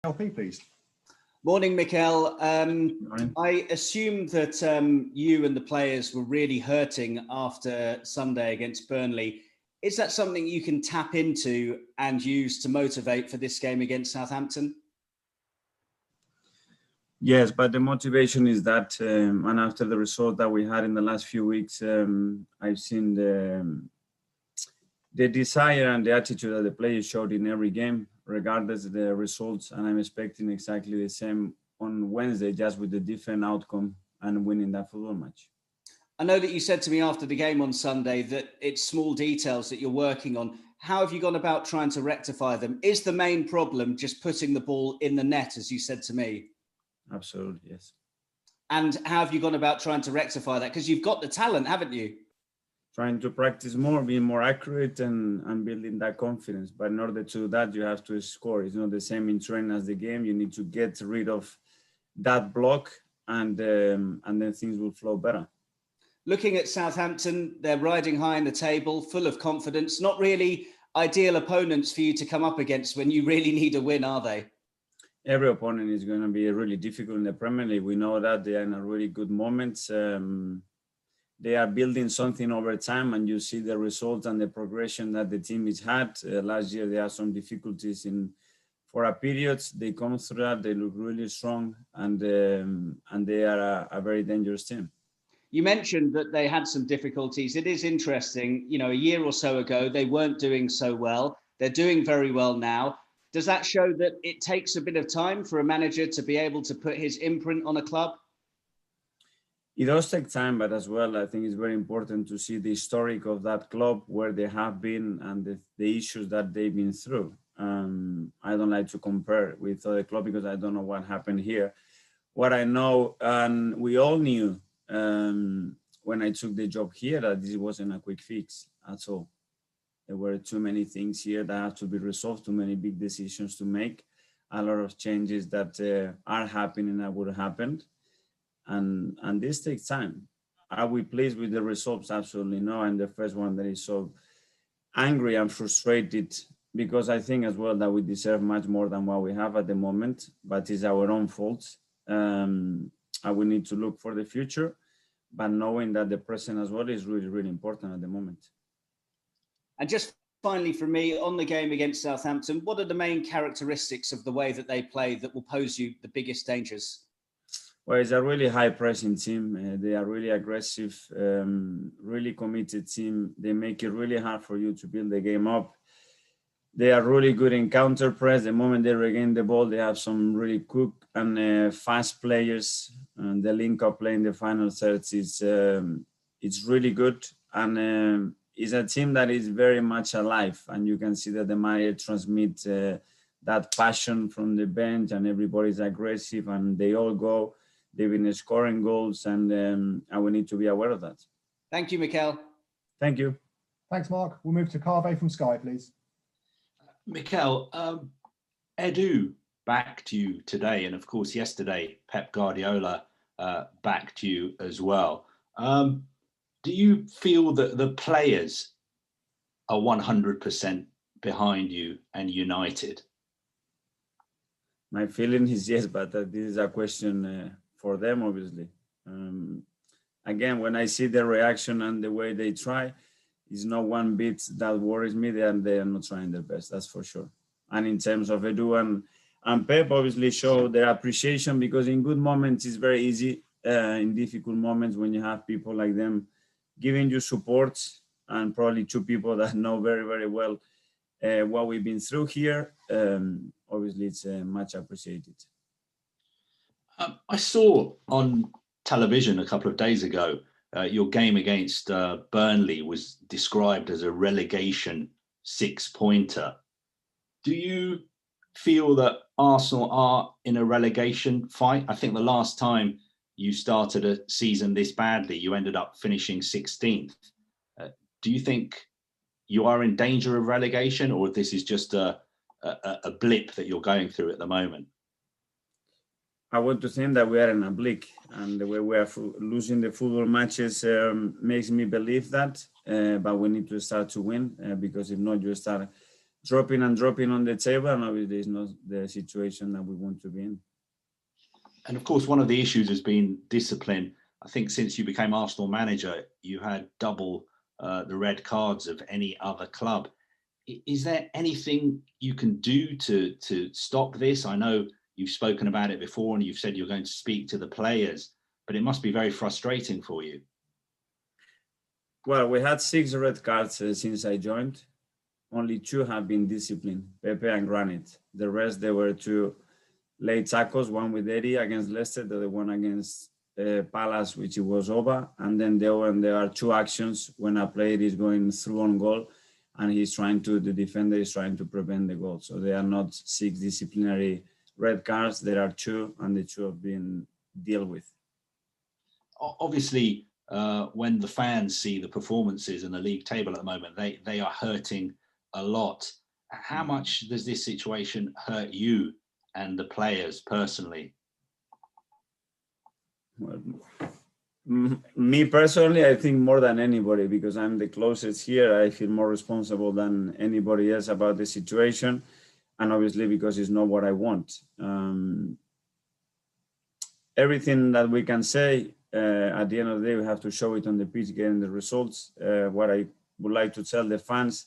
LP, please. Morning, Mikel. Morning. I assume that you and the players were really hurting after Sunday against Burnley. Is that something you can tap into and use to motivate for this game against Southampton? Yes, but the motivation is that, and after the result that we had in the last few weeks, I've seen the desire and the attitude that the players showed in every game, regardless of the results, and I'm expecting exactly the same on Wednesday, just with a different outcome and winning that football match. I know that you said to me after the game on Sunday that it's small details that you're working on. How have you gone about trying to rectify them? Is the main problem just putting the ball in the net, as you said to me? Absolutely, yes. And how have you gone about trying to rectify that? Because you've got the talent, haven't you? Trying to practice more, being more accurate and building that confidence. But in order to do that, you have to score. It's not the same in training as the game. You need to get rid of that block and then things will flow better. Looking at Southampton, they're riding high in the table, full of confidence. Not really ideal opponents for you to come up against when you really need a win, are they? Every opponent is going to be really difficult in the Premier League. We know that they are in a really good moment. They are building something over time, and you see the results and the progression that the team has had. Last year, they had some difficulties for a period. They come through that. They look really strong, and they are a very dangerous team. You mentioned that they had some difficulties. It is interesting. You know, a year or so ago, they weren't doing so well. They're doing very well now. Does that show that it takes a bit of time for a manager to be able to put his imprint on a club? It does take time, but as well, I think it's very important to see the historic of that club, where they have been and the issues that they've been through. I don't like to compare with other clubs because I don't know what happened here. What I know, and we all knew when I took the job here, that this wasn't a quick fix at all. There were too many things here that have to be resolved, too many big decisions to make, a lot of changes that are happening that would have happened. And this takes time. Are we pleased with the results? Absolutely no. I'm the first one that is so angry and frustrated, because I think as well that we deserve much more than what we have at the moment, but it's our own fault. And we need to look for the future, but knowing that the present as well is really, really important at the moment. And just finally from me, on the game against Southampton, what are the main characteristics of the way that they play that will pose you the biggest dangers? Well, it's a really high pressing team. They are really aggressive, really committed team. They make it really hard for you to build the game up. They are really good in counter press. The moment they regain the ball, they have some really quick and fast players. And the link up play in the final thirds is it's really good. And it's a team that is very much alive. And you can see that the manager transmits that passion from the bench, and everybody's aggressive and they all go. They've been scoring goals, and we need to be aware of that. Thank you, Mikel. Thank you. Thanks, Mark. We'll move to Carve from Sky, please. Mikel, Edu backed you today, and of course yesterday Pep Guardiola backed you as well. Do you feel that the players are 100% behind you and united? My feeling is yes, but this is a question for them, obviously. Again, when I see their reaction and the way they try, it's not one bit that worries me. They are not trying their best, that's for sure. And in terms of Edu and Pep, obviously show their appreciation, because in good moments it's very easy. In difficult moments, when you have people like them giving you support, and probably two people that know very, very well what we've been through here, obviously it's much appreciated. I saw on television a couple of days ago, your game against Burnley was described as a relegation 6-pointer. Do you feel that Arsenal are in a relegation fight? I think the last time you started a season this badly, you ended up finishing 16th. Do you think you are in danger of relegation, or this is just a blip that you're going through at the moment? I want to think that we are in a blip, and the way we are losing the football matches makes me believe that. But we need to start to win, because if not, you start dropping on the table, and obviously it's not the situation that we want to be in. And of course, one of the issues has been discipline. I think since you became Arsenal manager, you had double the red cards of any other club. Is there anything you can do to stop this? I know you've spoken about it before and you've said you're going to speak to the players, but it must be very frustrating for you. Well, we had 6 red cards since I joined. Only 2 have been disciplined, Pepe and Granit. The rest, there were 2 late tackles, one with Eddie against Leicester, the other one against Palace, which it was over. And then there are 2 actions when a player is going through on goal and the defender is trying to prevent the goal. So they are not 6 disciplinary red cards. There are 2, and the 2 have been dealt with. Obviously, when the fans see the performances in the league table at the moment, they are hurting a lot. How much does this situation hurt you and the players personally? Well, me personally, I think more than anybody, because I'm the closest here. I feel more responsible than anybody else about the situation, and obviously because it's not what I want. Everything that we can say, at the end of the day, we have to show it on the pitch, getting the results. What I would like to tell the fans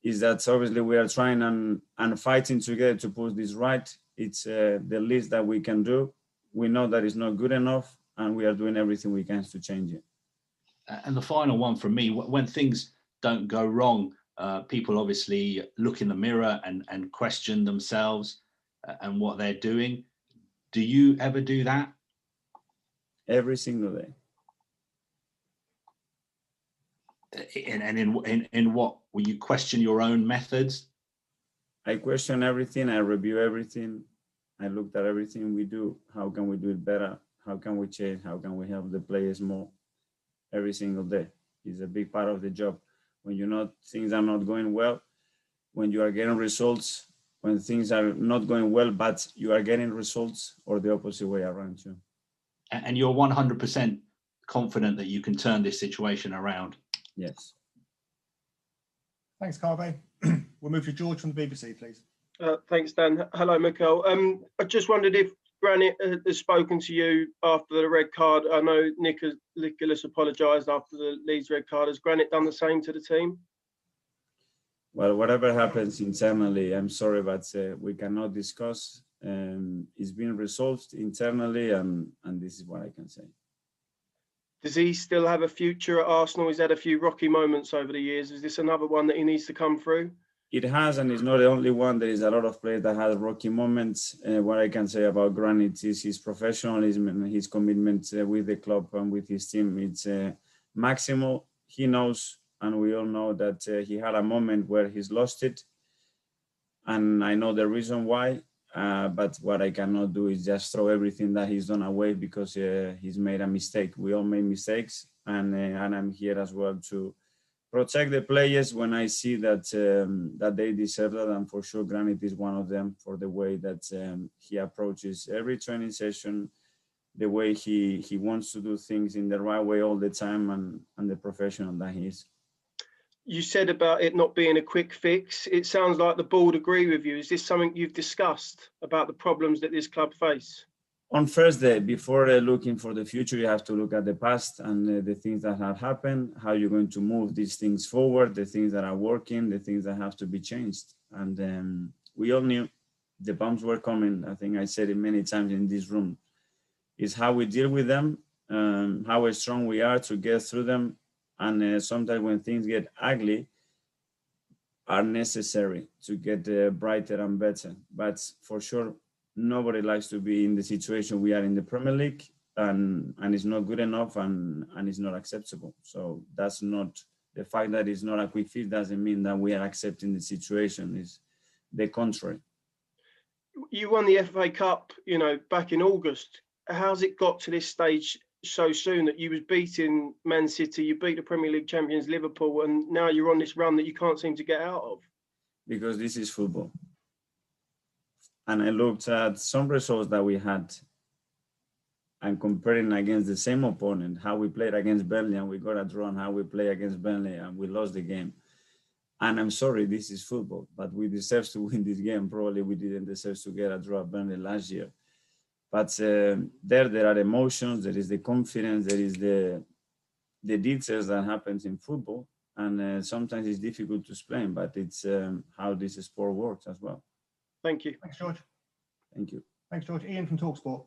is that obviously we are trying and fighting together to put this right. It's the least that we can do. We know that it's not good enough, and we are doing everything we can to change it. And the final one from me, when things don't go wrong, people obviously look in the mirror and question themselves and what they're doing. Do you ever do that? Every single day. And in what? Will you question your own methods? I question everything. I review everything. I looked at everything we do. How can we do it better? How can we change? How can we help the players more? Every single day is a big part of the job. When things are not going well, when you are getting results, when things are not going well, but you are getting results, or the opposite way around too. And you're 100% confident that you can turn this situation around? Yes. Thanks, Carve. We'll move to George from the BBC, please. Thanks, Dan. Hello, Mikel. I just wondered if Granit has spoken to you after the red card. I know Nicholas apologised after the Leeds red card. Has Granit done the same to the team? Well, whatever happens internally, I'm sorry, but we cannot discuss. It's been resolved internally, and this is what I can say. Does he still have a future at Arsenal? He's had a few rocky moments over the years. Is this another one that he needs to come through? It has, and it's not the only one. There is a lot of players that have rocky moments. What I can say about Granit is his professionalism and his commitment with the club and with his team. It's maximal. He knows, and we all know that he had a moment where he's lost it. And I know the reason why. But what I cannot do is just throw everything that he's done away because he's made a mistake. We all make mistakes, and I'm here as well to protect the players when I see that that they deserve that. And for sure, Granit is one of them for the way that he approaches every training session, the way he wants to do things in the right way all the time, and the professional that he is. You said about it not being a quick fix. It sounds like the board agree with you. Is this something you've discussed about the problems that this club face? On Thursday, before looking for the future, you have to look at the past and the things that have happened, how you're going to move these things forward, the things that are working, the things that have to be changed. And we all knew the bumps were coming. I think I said it many times in this room. It's how we deal with them, how strong we are to get through them. And sometimes when things get ugly, are necessary to get brighter and better. But for sure, nobody likes to be in the situation we are in the Premier League, and it's not good enough, and it's not acceptable. So that's not, the fact that it's not a quick fix doesn't mean that we are accepting the situation. It's the contrary. You won the FA Cup, back in August. How's it got to this stage so soon that you was beating Man City, you beat the Premier League champions Liverpool, and now you're on this run that you can't seem to get out of? Because this is football. And I looked at some results that we had and comparing against the same opponent, how we played against Burnley and we got a draw, and how we play against Burnley and we lost the game. And I'm sorry, this is football, but we deserve to win this game. Probably we didn't deserve to get a draw at Burnley last year. But there are emotions, there is the confidence, there is the details that happens in football. And sometimes it's difficult to explain, but it's how this sport works as well. Thank you. Thanks, George. Thank you. Thanks, George. Ian from TalkSport.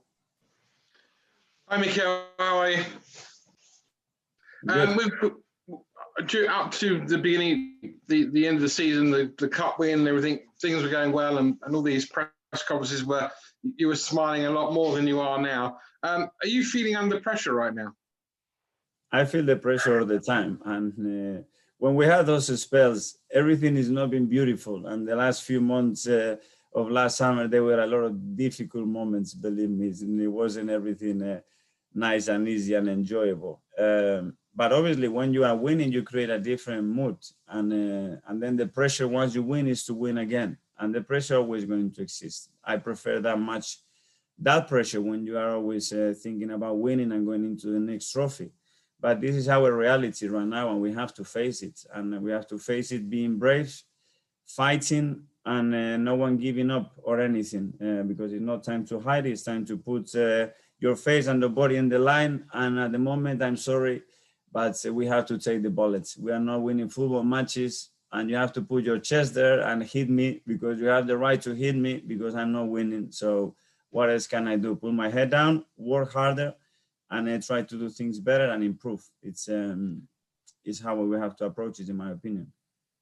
Hi, Mikel. How are you? Up to the beginning, the end of the season, the cup win, everything, things were going well, and all these press conferences where you were smiling a lot more than you are now. Are you feeling under pressure right now? I feel the pressure all the time. And when we had those spells, everything is not been beautiful. And the last few months of last summer, there were a lot of difficult moments, believe me. And it wasn't everything nice and easy and enjoyable. But obviously, when you are winning, you create a different mood. And then the pressure, once you win, is to win again. And the pressure always going to exist. I prefer that pressure when you are always thinking about winning and going into the next trophy. But this is our reality right now, and we have to face it. And we have to face it being brave, fighting, and no one giving up or anything, because it's not time to hide. It's time to put your face and the body in the line. And at the moment, I'm sorry, but we have to take the bullets. We are not winning football matches, and you have to put your chest there and hit me, because you have the right to hit me, because I'm not winning. So what else can I do? Put my head down, work harder, and try to do things better and improve. It's how we have to approach it, in my opinion.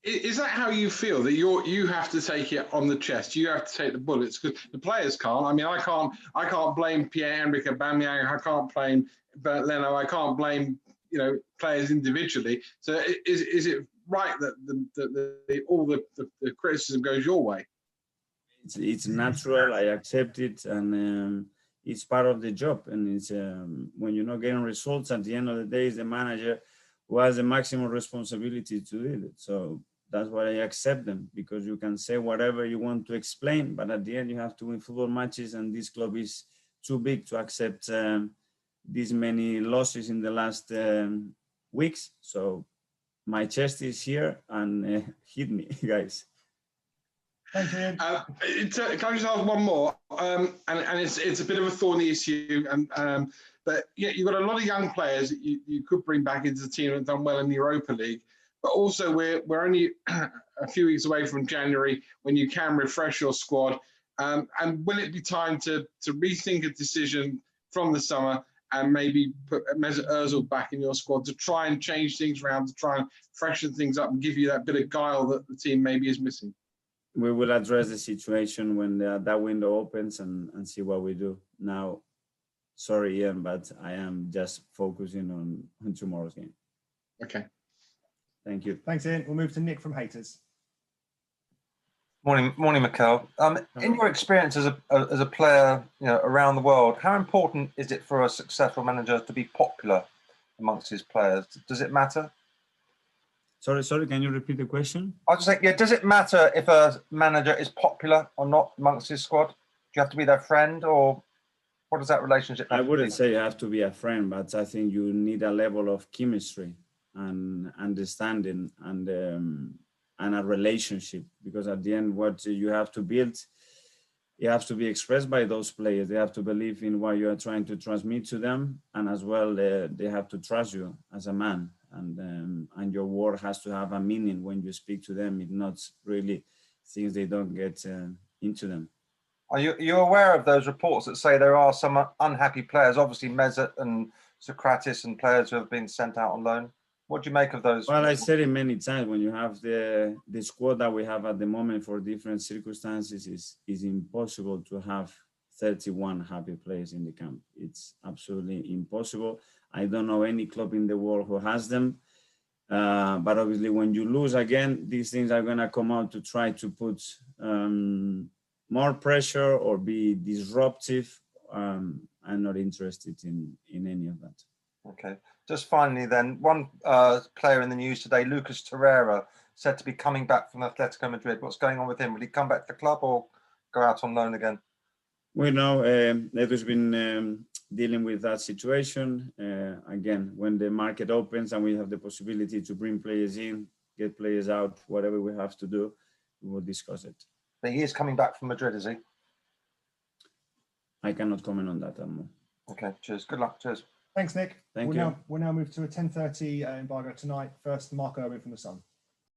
Is that how you feel, that you have to take it on the chest? You have to take the bullets, because the players can't. I mean, I can't blame Pierre-Emerick Aubameyang. I can't blame Leno. I can't blame players individually. So is it right that all the criticism goes your way? It's natural. I accept it, and it's part of the job. And it's when you're not getting results, at the end of the day, it's the manager who has the maximum responsibility to do it. So that's why I accept them, because you can say whatever you want to explain, but at the end you have to win football matches, and this club is too big to accept these many losses in the last weeks. So my chest is here, and hit me, guys. Thanks, Ian. Can I just ask one more? And it's a bit of a thorny issue, but yeah, you've got a lot of young players that you could bring back into the team and have done well in the Europa League. But also we're only a few weeks away from January, when you can refresh your squad. And will it be time to rethink a decision from the summer and maybe put Mesut Ozil back in your squad to try and change things around, to try and freshen things up and give you that bit of guile that the team maybe is missing? We will address the situation when that window opens and see what we do. Now, sorry, Ian, but I am just focusing on tomorrow's game. Okay. Thank you. Thanks, Ian. We'll move to Nick from Haters. Morning, Mikel. In your experience as a player, around the world, how important is it for a successful manager to be popular amongst his players? Does it matter? Sorry. Can you repeat the question? I was just saying, does it matter if a manager is popular or not amongst his squad? Do you have to be their friend, or what does that relationship? I wouldn't say you have to be a friend, but I think you need a level of chemistry and understanding and a relationship, because at the end, what you have to build, it has to be expressed by those players. They have to believe in what you are trying to transmit to them, and as well, they have to trust you as a man. And your word has to have a meaning when you speak to them. It's not really things they don't get into them. Are you aware of those reports that say there are some unhappy players? Obviously, Mesut and Socrates and players who have been sent out on loan. What do you make of those? Well, I said it many times. When you have the squad that we have at the moment for different circumstances, is impossible to have 31 happy players in the camp. It's absolutely impossible. I don't know any club in the world who has them. But obviously, when you lose again, these things are going to come out to try to put more pressure or be disruptive. I'm not interested in any of that. Okay. Just finally then, one player in the news today, Lucas Torreira, said to be coming back from Atletico Madrid. What's going on with him? Will he come back to the club or go out on loan again? We know Edu's been dealing with that situation. Again, when the market opens and we have the possibility to bring players in, get players out, whatever we have to do, we will discuss it. But he is coming back from Madrid, is he? I cannot comment on that anymore. Okay, cheers. Good luck. Cheers. Thanks, Nick. Thank we'll you. We'll now move to a 10:30 embargo tonight. First, Mark Irwin from The Sun.